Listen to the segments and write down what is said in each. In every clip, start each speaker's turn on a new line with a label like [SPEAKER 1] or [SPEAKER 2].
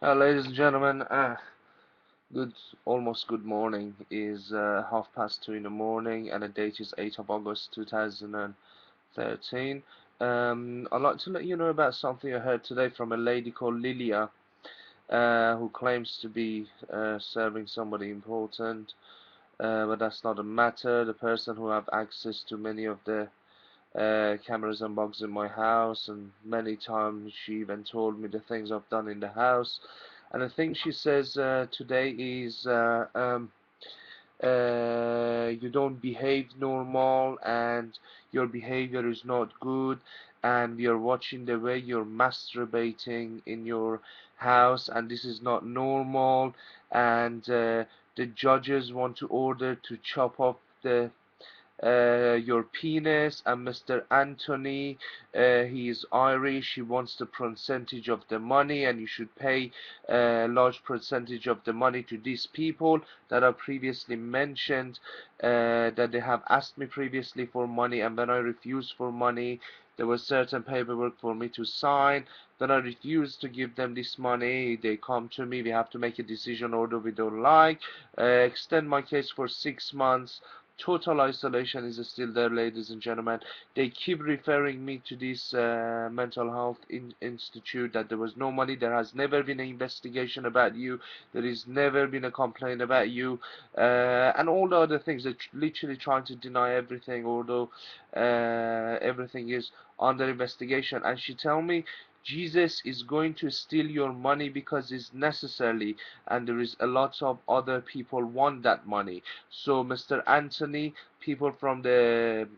[SPEAKER 1] Ladies and gentlemen, good, almost good morning. Is 2:30 in the morning, and the date is 8th of August 2013. I'd like to let you know about something I heard today from a lady called Lilia, who claims to be serving somebody important, but that's not a matter. The person who have access to many of the cameras and bugs in my house, and many times she even told me the things I've done in the house. And the thing she says today is you don't behave normal, and your behavior is not good, and we are watching the way you're masturbating in your house, and this is not normal, and the judges want to order to chop off the your penis. And Mr. Anthony, he is Irish, he wants the percentage of the money, and you should pay a large percentage of the money to these people that are previously mentioned, that they have asked me previously for money, and when I refused for money, there was certain paperwork for me to sign. Then I refused to give them this money. They come to me. We have to make a decision order we don't like. Extend my case for 6 months. Total isolation is still there, ladies and gentlemen. They keep referring me to this mental health institute, that there was no money. There has never been an investigation about you. There has never been a complaint about you, and all the other things. They're literally trying to deny everything, although everything is under investigation. And she tell me Jesus is going to steal your money because it's necessary, and there is a lot of other people want that money. So Mr. Anthony, people from the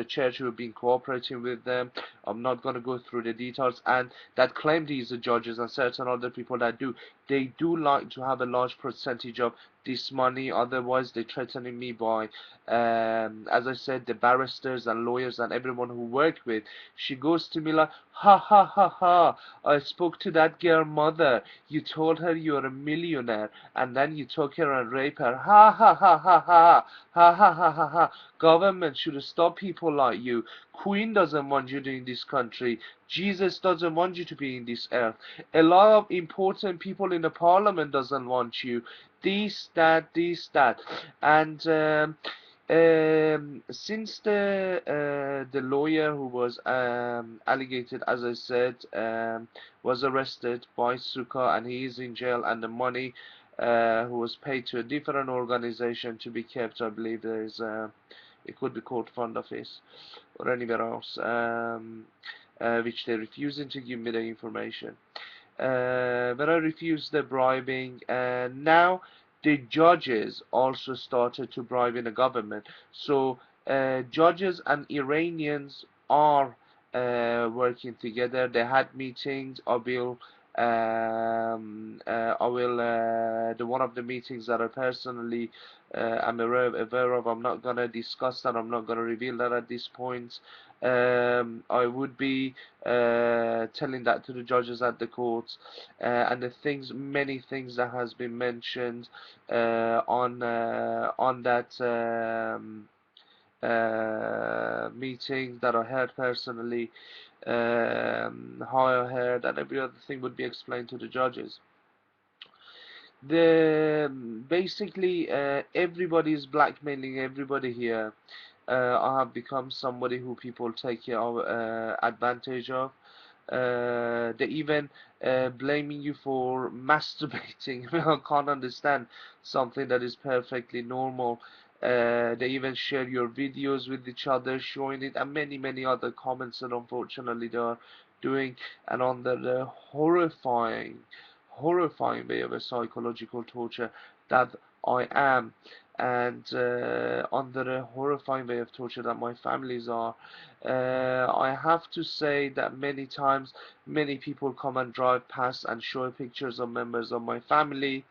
[SPEAKER 1] church who have been cooperating with them, I'm not going to go through the details, and that claim these are judges and certain other people that do, they do like to have a large percentage of this money. Otherwise they're threatening me by, as I said, the barristers and lawyers and everyone who worked with. She goes to me like, ha ha ha ha, I spoke to that girl mother, you told her you're a millionaire, and then you took her and raped her. Ha ha ha ha ha ha ha ha ha ha. Government should stop people like you. Queen doesn't want you in this country. Jesus doesn't want you to be in this earth. A lot of important people in the parliament doesn't want you. This, and since the lawyer who was alleged, as I said, was arrested by Sukkah, and he is in jail, and the money who was paid to a different organization to be kept, I believe there is it could be called fund office or anywhere else, which they're refusing to give me the information. But I refused the bribing, and now the judges also started to bribe in the government. So judges and Iranians are working together. They had meetings. I will the one of the meetings that I personally am aware of. I'm not gonna discuss that. I'm not gonna reveal that at this point. I would be telling that to the judges at the courts, and the things, many things that has been mentioned on that meeting that I heard personally, how I heard, and every other thing would be explained to the judges. The basically everybody is blackmailing everybody here. I have become somebody who people take advantage of. They even blaming you for masturbating. I can't understand something that is perfectly normal. They even share your videos with each other, showing it, and many other comments that unfortunately they are doing, and on the horrifying way of a psychological torture that I am, and under a horrifying way of torture that my families are. I have to say that many times, many people come and drive past and show pictures of members of my family.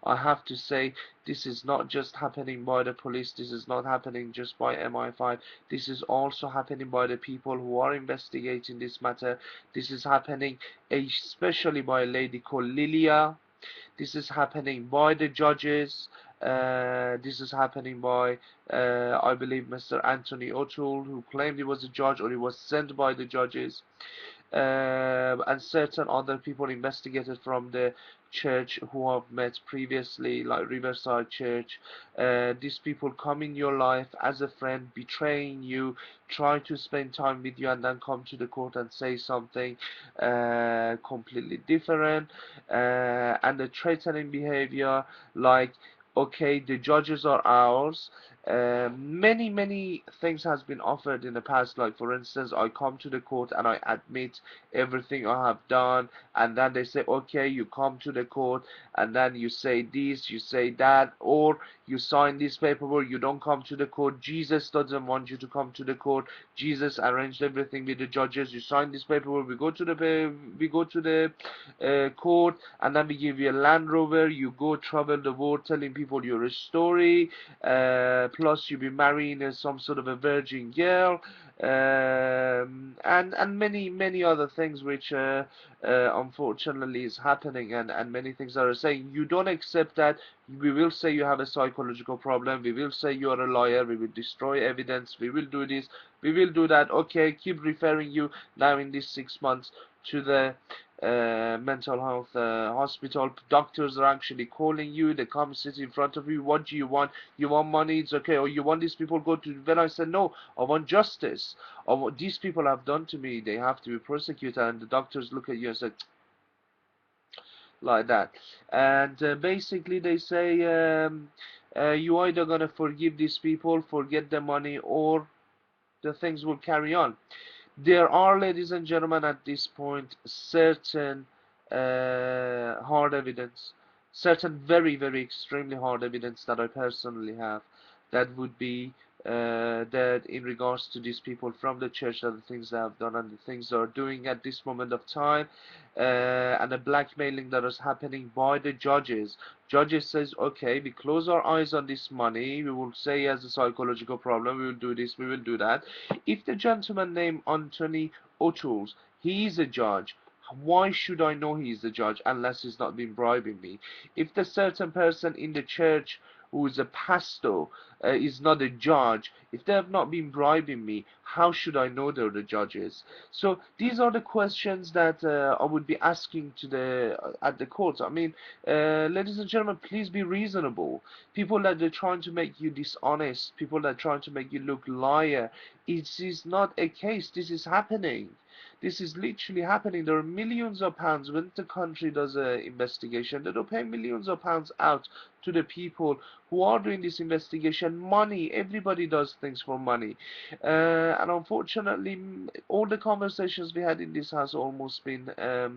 [SPEAKER 1] I have to say, this is not just happening by the police, this is not happening just by MI5, this is also happening by the people who are investigating this matter. This is happening especially by a lady called Lilia. This is happening by the judges. This is happening by, I believe, Mr. Anthony O'Toole, who claimed he was a judge, or he was sent by the judges. and certain other people investigated from the church who have met previously, like Riverside Church. These people come in your life as a friend, betraying you, try to spend time with you, and then come to the court and say something completely different. And the threatening behavior, like, okay, the judges are ours. Many things has been offered in the past, like for instance, I come to the court and I admit everything I have done, and then they say, okay, you come to the court and then you say this, you say that, or you sign this paperwork, you don't come to the court. Jesus doesn't want you to come to the court. Jesus arranged everything with the judges. You sign this paperwork, we go to the court, and then we give you a Land Rover. You go travel the world telling people your story, plus you'll be marrying some sort of a virgin girl, and many other things which unfortunately is happening, and many things are saying you don't accept that. We will say you have a psychological problem, we will say you are a liar, we will destroy evidence, we will do this, we will do that. Okay, keep referring you now in these 6 months to the mental health hospital. Doctors are actually calling you, they come sit in front of you. What do you want? You want money? It's okay. Or you want these people go to, when I said no, I want justice, or what these people have done to me, they have to be prosecuted. And the doctors look at you and say, like that. And basically they say, you either gonna forgive these people, forget the money, or the things will carry on. There are, ladies and gentlemen, at this point, certain hard evidence, certain very extremely hard evidence that I personally have, that would be that in regards to these people from the church, and the things they have done and the things they are doing at this moment of time, and the blackmailing that is happening by the judges. Judges says, okay, we close our eyes on this money, we will say as a psychological problem, we will do this, we will do that. If the gentleman named Anthony O'Toole's, he is a judge, why should I know he is a judge unless he's not been bribing me? If the certain person in the church who is a pastor is not a judge, if they have not been bribing me, how should I know they're the judges? So these are the questions that I would be asking to the at the courts. I mean, ladies and gentlemen, please be reasonable. People that are trying to make you dishonest, people that are trying to make you look liar, it is not a case. This is happening. This is literally happening. There are millions of pounds when the country does an investigation. They don't pay millions of pounds out to the people who are doing this investigation. Money. Everybody does things for money. And unfortunately, all the conversations we had in this has almost been uh,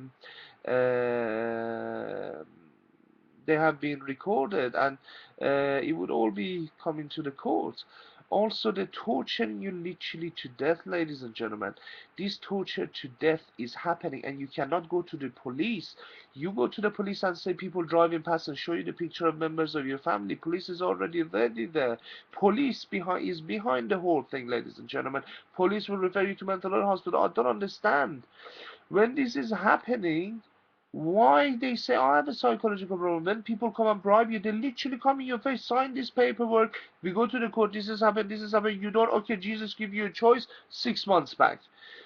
[SPEAKER 1] they have been recorded, and it would all be coming to the court. Also, they're torturing you literally to death, ladies and gentlemen. This torture to death is happening, and you cannot go to the police. You go to the police and say people driving past and show you the picture of members of your family. Police is already ready there. Police is behind the whole thing, ladies and gentlemen. Police will refer you to mental health hospital. I don't understand. When this is happening, why they say I have a psychological problem? When people come and bribe you, they literally come in your face, sign this paperwork, we go to the court, this has happened, this has happened, you don't, okay, Jesus give you a choice, 6 months back.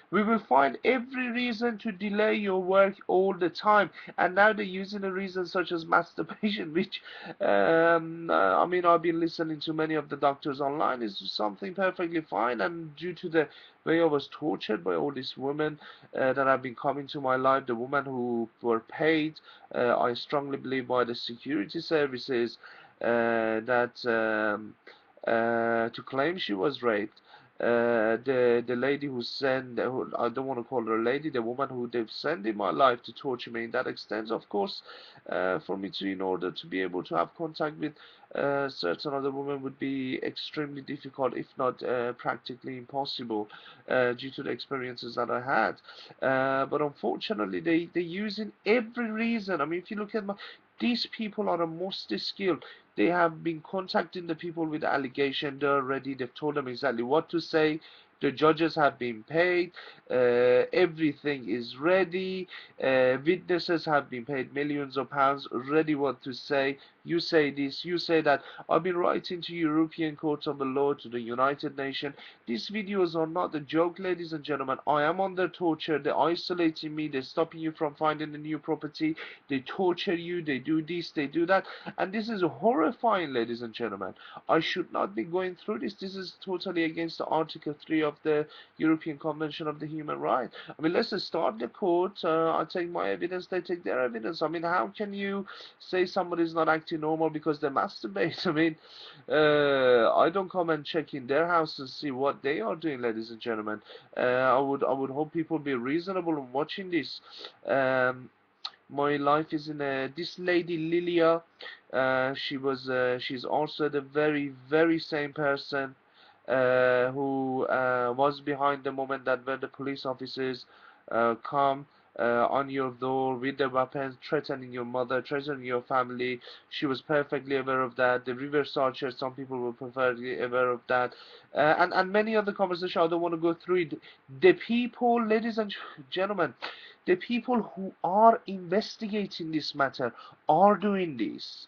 [SPEAKER 1] We will find every reason to delay your work all the time, and now they're using a reason such as masturbation, which, I mean, I've been listening to many of the doctors online, is something perfectly fine, and due to the way I was tortured by all these women that have been coming to my life, the women who were paid, I strongly believe, by the security services that to claim she was raped. The lady who sent, who, I don't want to call her a lady, the woman who they've sent in my life to torture me in that extent, of course, for me to, in order to be able to have contact with certain other women would be extremely difficult, if not practically impossible, due to the experiences that I had. But unfortunately, they're using every reason. I mean, if you look at these people are the most skilled. They have been contacting the people with the allegation. They're ready. They've told them exactly what to say. The judges have been paid. Everything is ready. Witnesses have been paid millions of pounds, ready what to say. You say this, you say that. I've been writing to European courts of the law, to the United Nations. These videos are not a joke, ladies and gentlemen. I am under torture. They're isolating me. They're stopping you from finding a new property. They torture you. They do this, they do that. And this is horrifying, ladies and gentlemen. I should not be going through this. This is totally against the Article 3 of the European Convention of the Human Rights. I mean, let's just start the court. I take my evidence, they take their evidence. I mean, how can you say somebody's not acting normal because they masturbate? I mean, I don't come and check in their house and see what they are doing, ladies and gentlemen. I would hope people be reasonable in watching this. My life is in a this lady Lilia. She's also the very same person who was behind the moment that when the police officers come on your door with their weapons, threatening your mother, threatening your family. She was perfectly aware of that. The reverse searcher, some people were perfectly aware of that, and many other conversations. I don't want to go through it. The people, ladies and gentlemen, the people who are investigating this matter are doing this.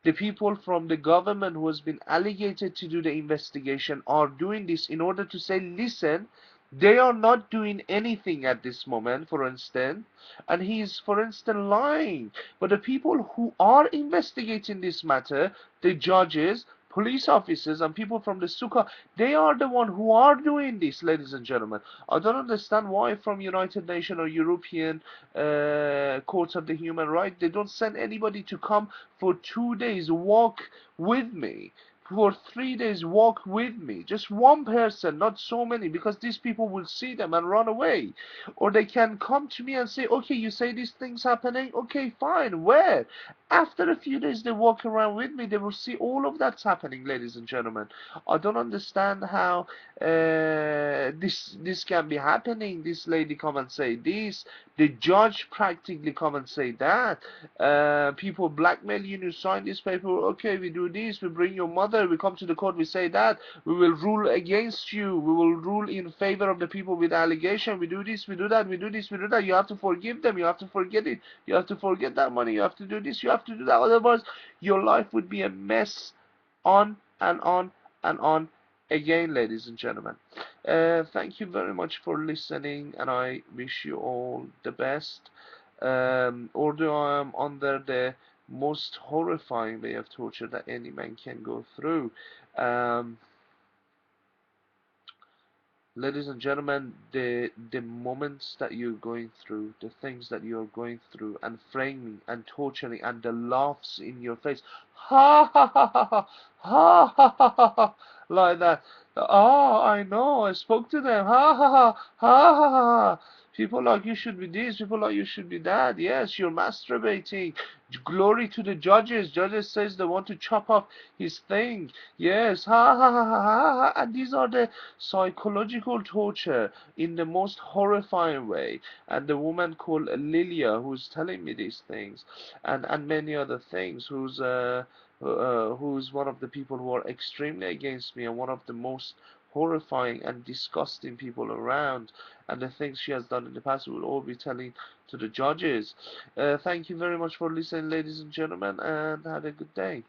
[SPEAKER 1] The people from the government who has been allocated to do the investigation are doing this in order to say, listen, they are not doing anything at this moment, for instance, and he is, for instance, lying. But the people who are investigating this matter, the judges, police officers, and people from the Sukkah, they are the one who are doing this, ladies and gentlemen. I don't understand why from United Nations or European courts of the human rights they don't send anybody to come for 2 days walk with me, for 3 days walk with me, just one person, not so many, because these people will see them and run away. Or they can come to me and say, okay, you say these things happening, okay, fine, where? After a few days they walk around with me, they will see all of that's happening, ladies and gentlemen. I don't understand how this can be happening. This lady come and say this, the judge practically come and say that. People blackmail you, you sign this paper, okay, we do this, we bring your mother, we come to the court, we say that, we will rule against you, we will rule in favor of the people with allegation, we do this, we do that, we do this, we do that, you have to forgive them, you have to forget it, you have to forget that money, you have to do this, you have to do that, otherwise your life would be a mess, on and on and on again, ladies and gentlemen. Thank you very much for listening, and I wish you all the best. Although I am under the most horrifying way of torture that any man can go through. Um, Ladies and gentlemen, the moments that you're going through, the things that you're going through, and framing and torturing, and the laughs in your face, ha ha ha ha ha ha ha ha ha ha, like that. Oh, I know, I spoke to them, ha ha ha ha ha ha. People like you should be this, people like you should be that. Yes, you're masturbating. Glory to the judges. Judges says they want to chop off his thing. Yes, ha ha ha ha ha. Ha. And these are the psychological torture in the most horrifying way. And the woman called Lilia, who's telling me these things, and many other things, who's one of the people who are extremely against me and one of the most horrifying and disgusting people around. And the things she has done in the past, we will all be telling to the judges. Thank you very much for listening, ladies and gentlemen, and have a good day.